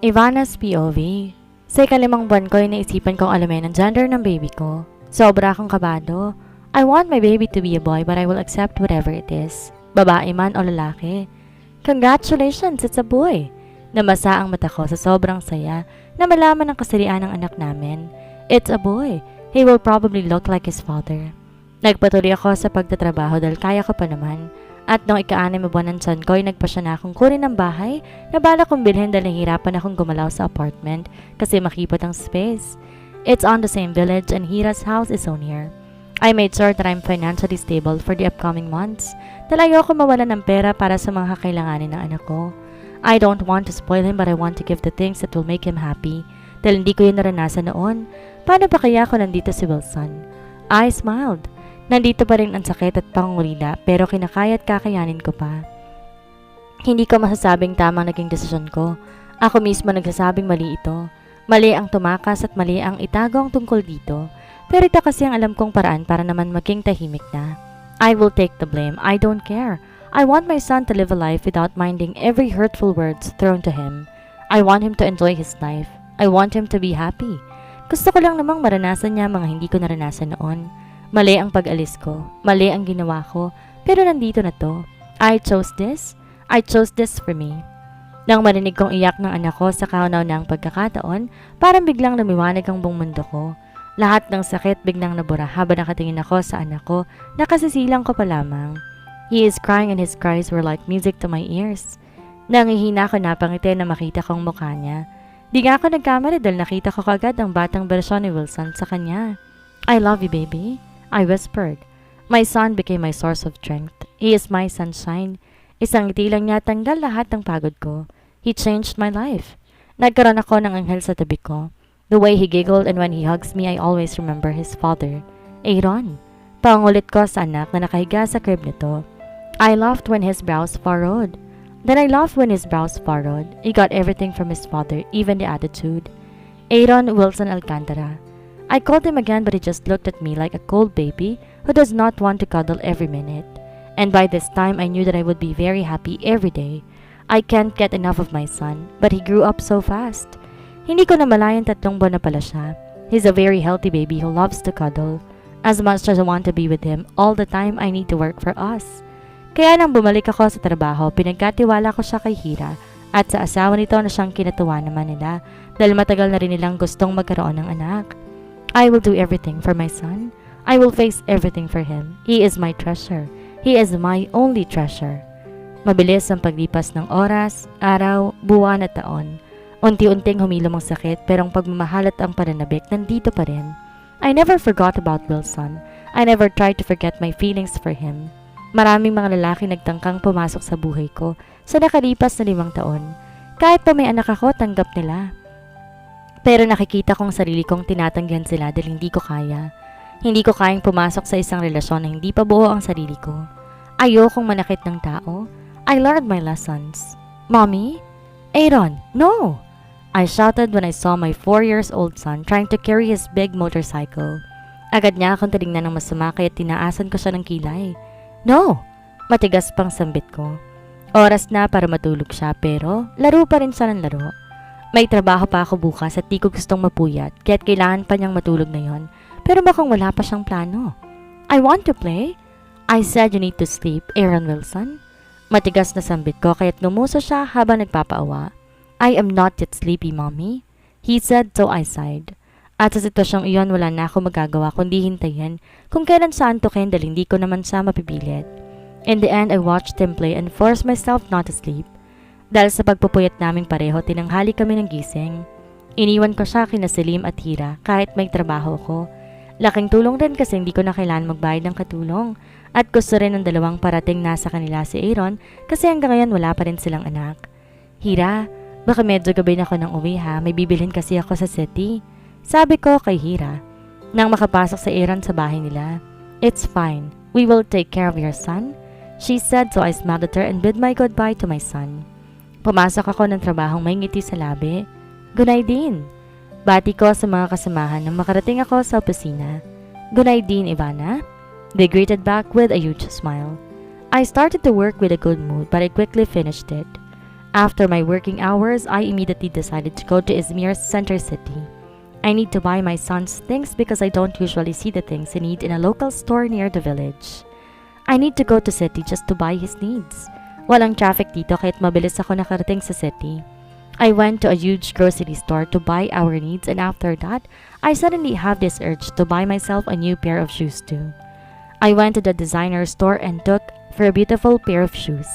Ivana's POV. Sa ikalimang buwan ko ay naisipan kong alamin ang gender ng baby ko. Sobra akong kabado. I want my baby to be a boy but I will accept whatever it is. Babae man o lalaki. Congratulations, it's a boy! Namasa ang mata ko sa sobrang saya na malaman ang kasarian ng anak namin. It's a boy. He will probably look like his father. Nagpatuloy ako sa pagtatrabaho dahil kaya ko pa naman. At nung ika-6 na buwan ng tiyan ko ay nagpasya na akong kunin ng bahay na bala kong bilhin dahil nahihirapan akong gumalaw sa apartment kasi makipot ang space. It's on the same village and Hira's house is so near. I made sure that I'm financially stable for the upcoming months dahil ayoko mawala ng pera para sa mga kakailanganin ng anak ko. I don't want to spoil him but I want to give the things that will make him happy dahil hindi ko yun naranasan noon. Paano pa kaya ako nandito si Wilson? I smiled. Nandito pa rin ang sakit at pangungulila pero kinakaya at kakayanin ko pa. Hindi ko masasabing tamang naging desisyon ko. Ako mismo nagsasabing mali ito. Mali ang tumakas at mali ang itago ang tungkol dito. Pero ito kasi ang alam kong paraan para naman maging tahimik na. I will take the blame. I don't care. I want my son to live a life without minding every hurtful words thrown to him. I want him to enjoy his life. I want him to be happy. Gusto ko lang namang maranasan niya mga hindi ko naranasan noon. Mali ang pag-alis ko. Mali ang ginawa ko. Pero nandito na to. I chose this. I chose this for me. Nang marinig kong iyak ng anak ko sa kaunaw ng pagkakataon, parang biglang lumiwanag ang buong mundo ko. Lahat ng sakit biglang nabura habang nakatingin ako sa anak ko na kasisilang ko pa lamang. He is crying and his cries were like music to my ears. Nangihina ko napangiti na makita kong mukha niya. Di nga ako nagkamali dahil nakita ko kagad ang batang bersyon ni Wilson sa kanya. I love you, baby. I whispered. My son became my source of strength. He is my sunshine. Isang ngiti lang niya tanggal lahat ng pagod ko. He changed my life. Nagkaroon ako ng anghel sa tabi ko. The way he giggled and when he hugs me, I always remember his father. Aaron. Pangulit ko sa anak na nakahiga sa crib nito. I laughed when his brows furrowed. Then I laughed when his brows furrowed. He got everything from his father, even the attitude. Aaron Wilson Alcantara. I called him again but he just looked at me like a cold baby who does not want to cuddle every minute. And by this time I knew that I would be very happy every day. I can't get enough of my son, but he grew up so fast. Hindi ko namalayan 3 buwan na pala siya. He's a very healthy baby who loves to cuddle. As much as I want to be with him, all the time I need to work for us. Kaya nang bumalik ako sa trabaho, pinagkatiwala ko siya kay Hira at sa asawa nito na siyang kinatuwa naman nila dahil matagal na rin nilang gustong magkaroon ng anak. I will do everything for my son. I will face everything for him. He is my treasure. He is my only treasure. Mabilis ang paglipas ng oras, araw, buwan at taon. Unti-unting humilom ang sakit pero ang pagmamahal at ang pananabik nandito pa rin. I never forgot about Wilson. I never tried to forget my feelings for him. Maraming mga lalaki nagtangkang pumasok sa buhay ko sa nakalipas na 5 taon. Kahit pa may anak ako, tanggap nila. Pero nakikita kong sarili kong tinatanggihan sila dahil hindi ko kaya. Hindi ko kayang pumasok sa isang relasyon na hindi pa buo ang sarili ko. Ayokong manakit ng tao. I learned my lessons. Mommy? Aaron, no! I shouted when I saw my 4-year-old son trying to carry his big motorcycle. Agad niya akong tinignan ng masama kaya tinaasan ko siya ng kilay. No! Matigas pang sambit ko. Oras na para matulog siya pero laro pa rin siya ng laro. May trabaho pa ako bukas at di ko gustong mapuyat kaya't kailangan pa niyang matulog na yon. Pero mukhang wala pa siyang plano. I want to play. I said you need to sleep, Aaron Wilson. Matigas na sambit ko kaya't lumuso siya habang nagpapaawa. I am not yet sleepy, mommy. He said so I sighed. At sa sitwasyong iyon wala na ako magagawa kundi hintayin kung kailan siya antukin dahil hindi ko naman siya mapipilit. In the end, I watched him play and forced myself not to sleep. Dahil sa pagpupuyat naming pareho, tinanghali kami ng gising. Iniwan ko siya kina Selim at Hira kahit may trabaho ko. Laking tulong rin kasi hindi ko na kailangan magbayad ng katulong. At gusto rin ng dalawang parating nasa kanila si Aaron kasi hanggang ngayon wala pa rin silang anak. Hira, baka medyo gabi na ako ng uwi ha, may bibilhin kasi ako sa city. Sabi ko kay Hira. Nang makapasok si Aaron sa bahay nila, it's fine, we will take care of your son. She said so I smiled at her and bid my goodbye to my son. Pumasok ako ng trabahong may ngiti sa labi. Gunay din. Bati ko sa mga kasamahan nang makarating ako sa opisina. Gunay din, Ivana. They greeted back with a huge smile. I started to work with a good mood but I quickly finished it. After my working hours, I immediately decided to go to Izmir's center city. I need to buy my son's things because I don't usually see the things he needs in a local store near the village. I need to go to city just to buy his needs. Walang traffic dito kaya't mabilis ako nakarating sa city. I went to a huge grocery store to buy our needs, and after that, I suddenly have this urge to buy myself a new pair of shoes too. I went to the designer store and took for a beautiful pair of shoes.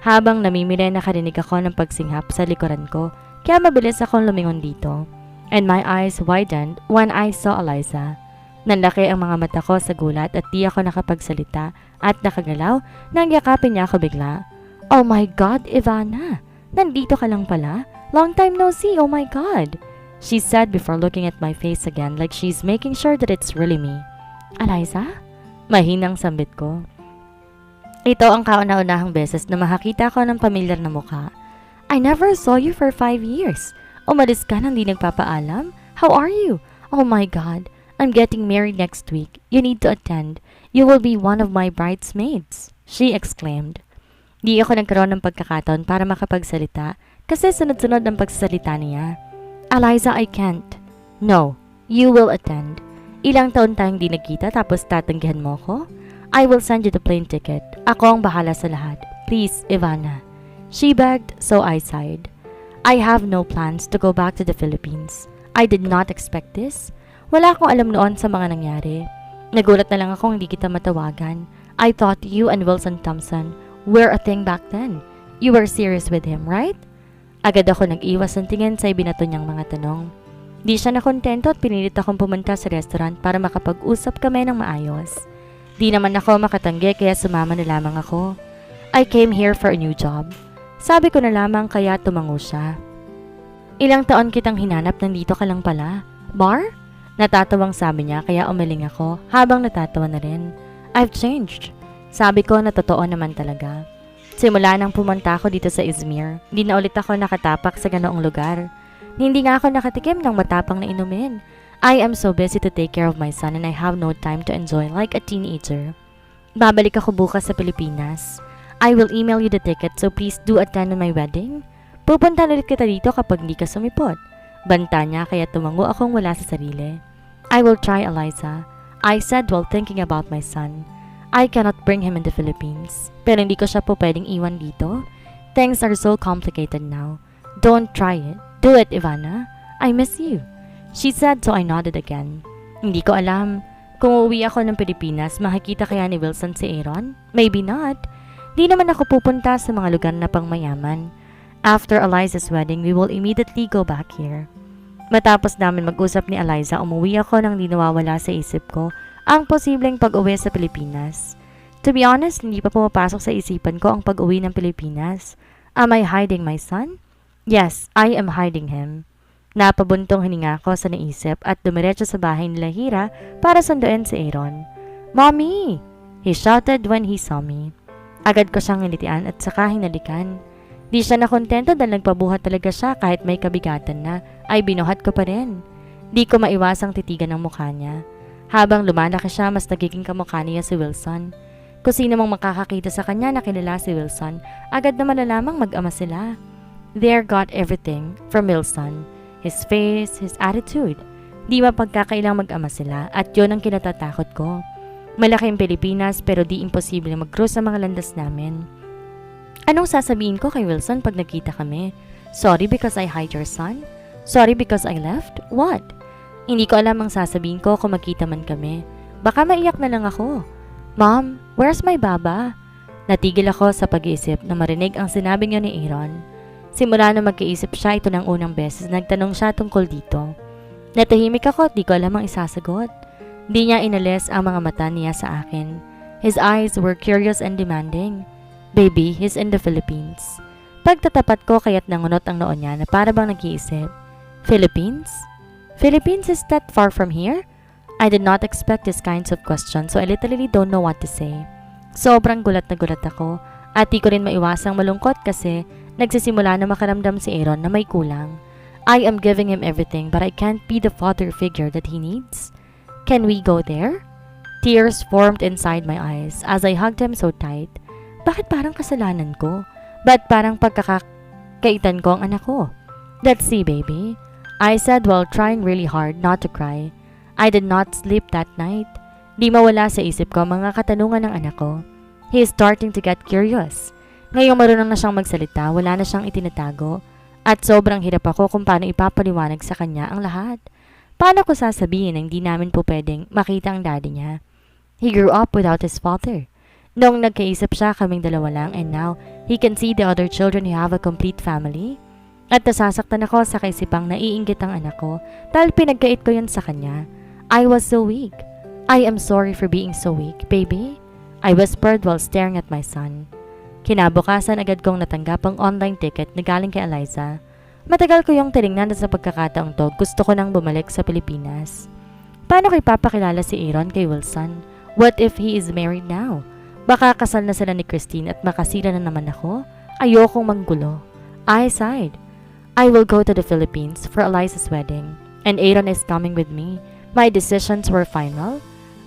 Habang namimili, nakarinig ako ng pagsinghap sa likuran ko, kaya mabilis akong lumingon dito. And my eyes widened when I saw Eliza. Nanlaki ang mga mata ko sa gulat at di ako nakapagsalita at nakagalaw nang yakapin niya ako bigla. Oh my God, Ivana! Nandito ka lang pala? Long time no see, oh my God! She said before looking at my face again like she's making sure that it's really me. Eliza? Mahinang sambit ko. Ito ang kauna-unahang beses na makakita ko ng pamilyar na mukha. I never saw you for 5 years. Umalis ka nang di nagpapaalam? How are you? Oh my God, I'm getting married next week. You need to attend. You will be one of my bridesmaids, she exclaimed. Di ako nagkaroon ng pagkakataon para makapagsalita kasi sunod-sunod ang pagsasalita niya. Eliza, I can't. No, you will attend. Ilang taon tayong di nagkita tapos tatanggihan mo ko? I will send you the plane ticket. Ako ang bahala sa lahat. Please, Ivana. She begged, so I sighed. I have no plans to go back to the Philippines. I did not expect this. Wala akong alam noon sa mga nangyari. Nagulat na lang akong hindi kita matawagan. I thought you and Wilson Thompson were a thing back then. You were serious with him, right? Agad ako nag-iwas ng tingin sa ibinato niyang mga tanong. Di siya nakontento at pinilit akong pumunta sa restaurant para makapag-usap kami ng maayos. Di naman ako makatanggi kaya sumama na lamang ako. I came here for a new job. Sabi ko na lamang kaya tumango siya. Ilang taon kitang hinanap, nandito ka lang pala. Bar? Natatawang sabi niya kaya umiling ako habang natatawa na rin. I've changed. Sabi ko na totoo naman talaga. Simula nang pumunta ako dito sa Izmir, di na ulit ako nakatapak sa ganoong lugar. Hindi nga ako nakatikim ng matapang na inumin. I am so busy to take care of my son and I have no time to enjoy like a teenager. Babalik ako bukas sa Pilipinas. I will email you the ticket so please do attend my wedding. Pupunta ulit kita dito kapag hindi ka sumipot. Banta niya kaya tumango akong wala sa sarili. I will try, Eliza. I said while thinking about my son. I cannot bring him in the Philippines. Pero hindi ko siya po pwedeng iwan dito. Things are so complicated now. Don't try it. Do it, Ivana. I miss you. She said so I nodded again. Hindi ko alam. Kung uuwi ako ng Pilipinas, makikita kaya ni Wilson si Aaron? Maybe not. Di naman ako pupunta sa mga lugar na pangmayaman. After Eliza's wedding, we will immediately go back here. Matapos namin mag-usap ni Eliza, umuwi ako nang di nawawala sa isip ko ang posibleng pag-uwi sa Pilipinas. To be honest, hindi pa pumapasok sa isipan ko ang pag-uwi ng Pilipinas. Am I hiding my son? Yes, I am hiding him. Napabuntong hininga ko sa naisip at dumiretso sa bahay nila Hira para sunduin si Aaron. Mommy! He shouted when he saw me. Agad ko siyang nilitian at saka hinalikan. Di siya nakontento dahil nagpabuhat talaga siya kahit may kabigatan na, ay binuhat ko pa rin. Di ko maiwasang titigan ng mukha niya. Habang lumalaki siya, mas nagiging kamukha niya si Wilson. Kung sino mang makakakita sa kanya na kilala si Wilson, agad na malalamang mag-ama sila. There got everything from Wilson. His face, his attitude. Di mapagkakailang mag-ama sila at yun ang kinatatakot ko. Malaki ang Pilipinas pero di imposible mag-cross sa mga landas namin. Anong sasabihin ko kay Wilson pag nagkita kami? Sorry because I hide your son? Sorry because I left? What? Hindi ko alam ang sasabihin ko kung magkita man kami. Baka maiyak na lang ako. Mom, where's my baba? Natigil ako sa pag-iisip na marinig ang sinabi niya ni Aaron. Simula na magkaisip siya, ito ng unang beses nagtanong siya tungkol dito. Natahimik ako at di ko alam ang isasagot. Di niya inalis ang mga mata niya sa akin. His eyes were curious and demanding. Baby, he's in the Philippines. Pagtatapat ko kaya't nangunot ang noon niya na para bang nag-iisip. Philippines? Philippines is that far from here? I did not expect these kinds of questions so I literally don't know what to say. Sobrang gulat na gulat ako at di ko rin maiwasang malungkot kasi nagsisimula na makaramdam si Aaron na may kulang. I am giving him everything but I can't be the father figure that he needs. Can we go there? Tears formed inside my eyes as I hugged him so tight. Bakit parang kasalanan ko? Ba't parang kaitan ko ang anak ko. Let's see, baby, I said while trying really hard not to cry. I did not sleep that night. Di mawala sa isip ko mga katanungan ng anak ko. He is starting to get curious. Ngayong marunong na siyang magsalita, wala na siyang itinatago. At sobrang hirap ako kung paano ipapaliwanag sa kanya ang lahat. Paano ko sasabihin na hindi namin po pwedeng makita ang daddy niya? He grew up without his father. Noong nagkaisip siya, kaming dalawa lang, and now he can see the other children who have a complete family. At nasasaktan ako sa kaisipang naiinggit ang anak ko dahil pinagkait ko yun sa kanya. I was so weak. I am sorry for being so weak, baby, I whispered while staring at my son. Kinabukasan agad kong natanggap ang online ticket na galing kay Eliza. Matagal ko yung tinignan na sa pagkakataong to gusto ko nang bumalik sa Pilipinas. Paano ko ipapakilala si Aaron kay Wilson? What if he is married now? Baka kasal na sila ni Christine at makasira na naman ako? Ayokong manggulo. I sighed. I will go to the Philippines for Eliza's wedding, and Aaron is coming with me. My decisions were final.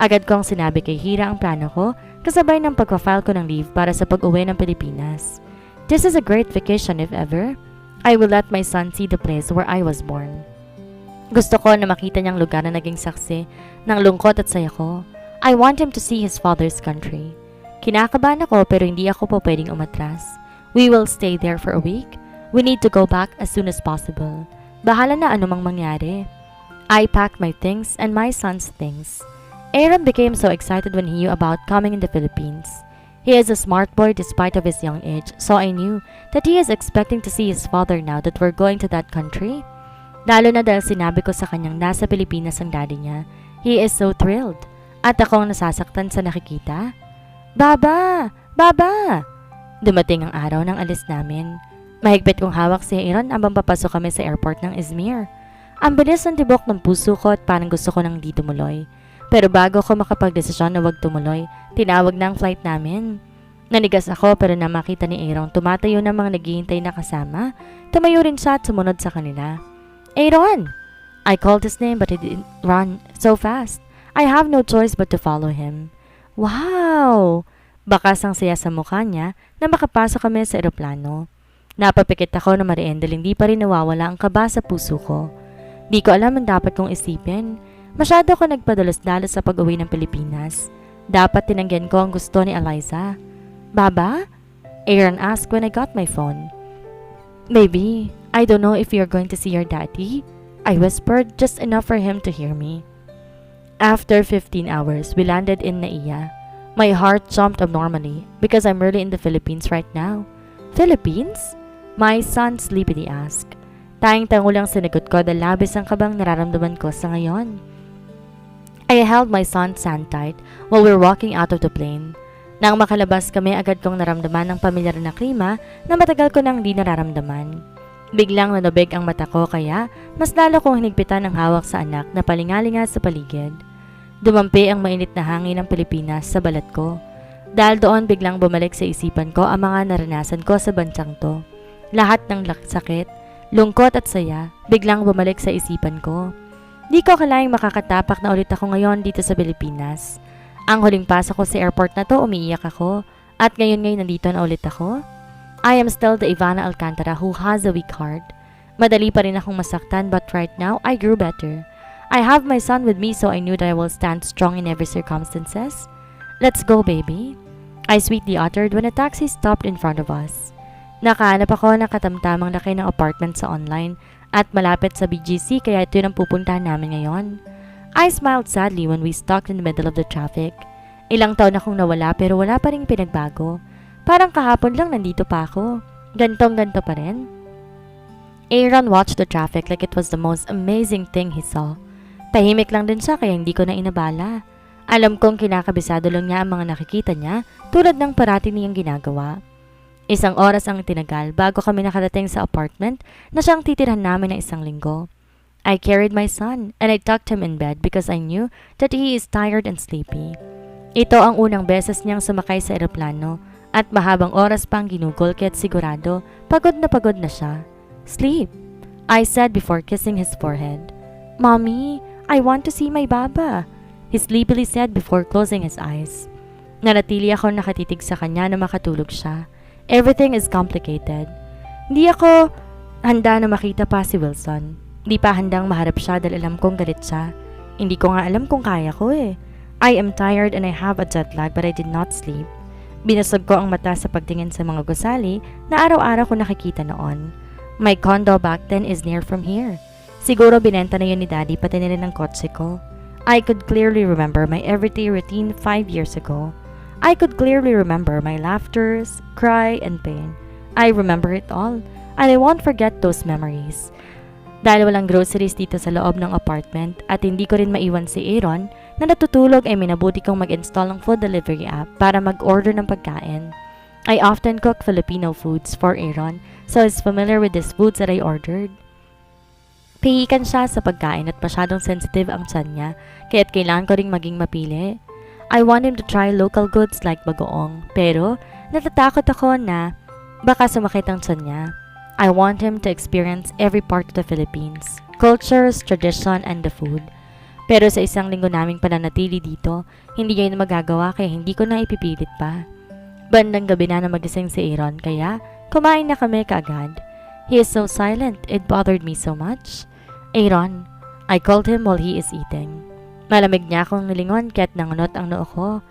Agad kong sinabi kay Hira ang plano ko kasabay ng pagpa-file ko ng leave para sa pag-uwi ng Pilipinas. This is a great vacation if ever. I will let my son see the place where I was born. Gusto ko na makita niyang lugar na naging saksi ng lungkot at saya ko. I want him to see his father's country. Kinakabahan ako pero hindi ako po pwedeng umatras. We will stay there for a week. We need to go back as soon as possible. Bahala na anumang mangyari. I packed my things and my son's things. Aaron became so excited when he knew about coming in the Philippines. He is a smart boy despite of his young age, so I knew that he is expecting to see his father now that we're going to that country. Lalo na dahil sinabi ko sa kanyang nasa Pilipinas ang daddy niya. He is so thrilled. At akong nasasaktan sa nakikita. Baba! Baba! Dumating ang araw ng alis namin. Mahigpit kong hawak si Aaron habang papasok kami sa airport ng Izmir. Ang bilis ng tibok ng puso ko at parang gusto ko nang di tumuloy. Pero bago ko makapagdesisyon na wag tumuloy, tinawag na ang flight namin. Nanigas ako pero na makita ni Aaron tumatayo ng mga naghihintay na kasama. Tumayo rin siya at sumunod sa kanila. Aaron! I called his name but he didn't run so fast. I have no choice but to follow him. Wow! Bakas ang saya sa mukha niya na makapasok kami sa eroplano. Napapikit ako na mariin dahil hindi pa rin nawawala ang kaba sa puso ko. Di ko alam ang dapat kong isipin. Masyado ako nagpadalos-dalos sa pag-uwi ng Pilipinas. Dapat tinanggihan ko ang gusto ni Eliza. Baba? Aaron asked when I got my phone. Baby, I don't know if you're going to see your daddy. I whispered just enough for him to hear me. After 15 hours, we landed in Naiya. My heart jumped abnormally because I'm really in the Philippines right now. Philippines? My son sleepily asked. Tayang-tango lang sinagot ko dahil labis ang kabang nararamdaman ko sa ngayon. I held my son's hand tight while we were walking out of the plane. Nang makalabas kami, agad kong naramdaman ng pamilyar na klima na matagal ko nang di nararamdaman. Biglang nanubig ang mata ko kaya mas lalo kong hinigpitan ng hawak sa anak na palingalinga sa paligid. Dumampi ang mainit na hangin ng Pilipinas sa balat ko. Dahil doon biglang bumalik sa isipan ko ang mga naranasan ko sa bansang to. Lahat ng sakit, lungkot at saya, biglang bumalik sa isipan ko. Di ko akalaing makakatapak na ulit ako ngayon dito sa Pilipinas. Ang huling pasok ko sa airport na to, umiiyak ako. At ngayon nandito na ulit ako. I am still the Ivana Alcantara who has a weak heart. Madali pa rin akong masaktan but right now, I grew better. I have my son with me so I knew that I will stand strong in every circumstances. Let's go, baby. I sweetly uttered when a taxi stopped in front of us. Nakahanap ako ng katamtamang laki ng apartment sa online at malapit sa BGC kaya ito ang pupuntahan namin ngayon. I smiled sadly when we stuck in the middle of the traffic. Ilang taon akong nawala pero wala pa rin pinagbago. Parang kahapon lang nandito pa ako. Gantong-ganto pa rin. Aaron watched the traffic like it was the most amazing thing he saw. Tahimik lang din siya kaya hindi ko na inabala. Alam kong kinakabisado lang niya ang mga nakikita niya tulad ng parati niyang ginagawa. Isang oras ang tinagal bago kami nakarating sa apartment na siyang titirhan namin ng isang linggo. I carried my son and I tucked him in bed because I knew that he is tired and sleepy. Ito ang unang beses niyang sumakay sa eroplano at mahabang oras pang ginugol kaya't sigurado pagod na siya. Sleep, I said before kissing his forehead. Mommy, I want to see my baba, he sleepily said before closing his eyes. Nanatili ako nakatitig sa kanya na makatulog siya. Everything is complicated. Hindi ako handa na makita pa si Wilson. Hindi pa handang maharap siya dahil alam kong galit siya. Hindi ko nga alam kung kaya ko eh. I am tired and I have a jet lag but I did not sleep. Binasag ko ang mata sa pagtingin sa mga gusali na araw-araw ko nakikita noon. My condo back then is near from here. Siguro binenta na yun ni Daddy pati nila ng kotse ko. I could clearly remember my everyday routine 5 years ago. I could clearly remember my laughters, cry, and pain. I remember it all, and I won't forget those memories. Dahil walang groceries dito sa loob ng apartment at hindi ko rin maiwan si Aaron na natutulog ay minabuti kong mag-install ng food delivery app para mag-order ng pagkain. I often cook Filipino foods for Aaron so he's familiar with these foods that I ordered. Pihikan siya sa pagkain at masyadong sensitive ang tiyan niya kaya't kailangan ko ring maging mapili. I want him to try local goods like bagoong pero natatakot ako na baka sumakit ang tiyan niya. I want him to experience every part of the Philippines, cultures, tradition, and the food. Pero sa isang linggo naming pananatili dito, hindi niya yun magagawa kaya hindi ko na ipipilit pa. Bandang gabi na magising si Aaron kaya kumain na kami kaagad. He is so silent, it bothered me so much. Aaron, I called him while he is eating. Malamig niya akong nilingon kaya't nangunot ang noo ko.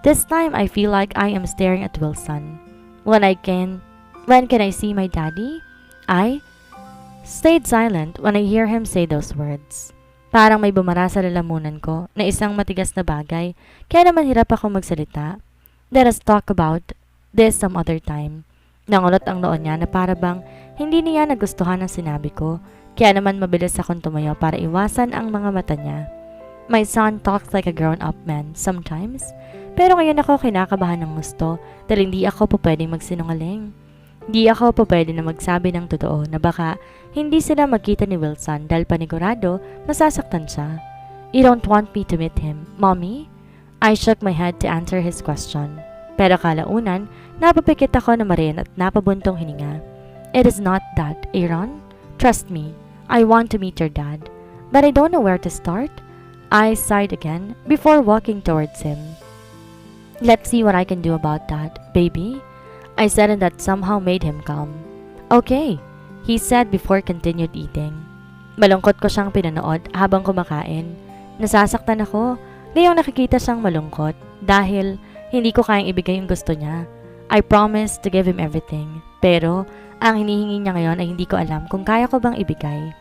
This time I feel like I am staring at Wilson. When can I see my daddy? I stayed silent when I hear him say those words. Parang may bumara sa lalamunan ko na isang matigas na bagay, kaya naman hirap ako magsalita. Let us talk about this some other time. Nangunot ang noon niya na para bang hindi niya nagustuhan ang sinabi ko, kaya naman mabilis akong tumayo para iwasan ang mga mata niya. My son talks like a grown-up man sometimes, pero ngayon ako kinakabahan ng gusto dahil hindi ako pwedeng magsinungaling. Di ako pa pwede na magsabi ng totoo na baka hindi sila magkita ni Wilson dahil panigurado masasaktan siya. You don't want me to meet him, Mommy? I shook my head to answer his question. Pero kalaunan, napapikit ako na marin at napabuntong hininga. It is not that, Aaron. Trust me, I want to meet your dad. But I don't know where to start. I sighed again before walking towards him. Let's see what I can do about that, baby. I said and that somehow made him calm. Okay, he said before continued eating. Malungkot ko siyang pinanood habang kumakain. Nasasaktan ako, ngayong nakikita siyang malungkot dahil hindi ko kayang ibigay yung gusto niya. I promised to give him everything, pero ang hinihingi niya ngayon ay hindi ko alam kung kaya ko bang ibigay.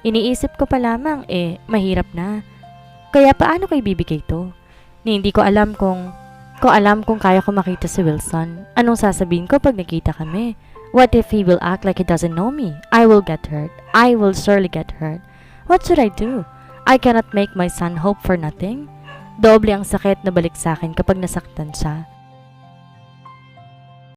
Iniisip ko pa lamang mahirap na. Kaya paano ko ibibigay to? Hindi ko alam kung kaya ko makita si Wilson. Anong sasabihin ko pag nakita kami? What if he will act like he doesn't know me? I will get hurt. I will surely get hurt. What should I do? I cannot make my son hope for nothing. Doble ang sakit na balik sa akin kapag nasaktan siya.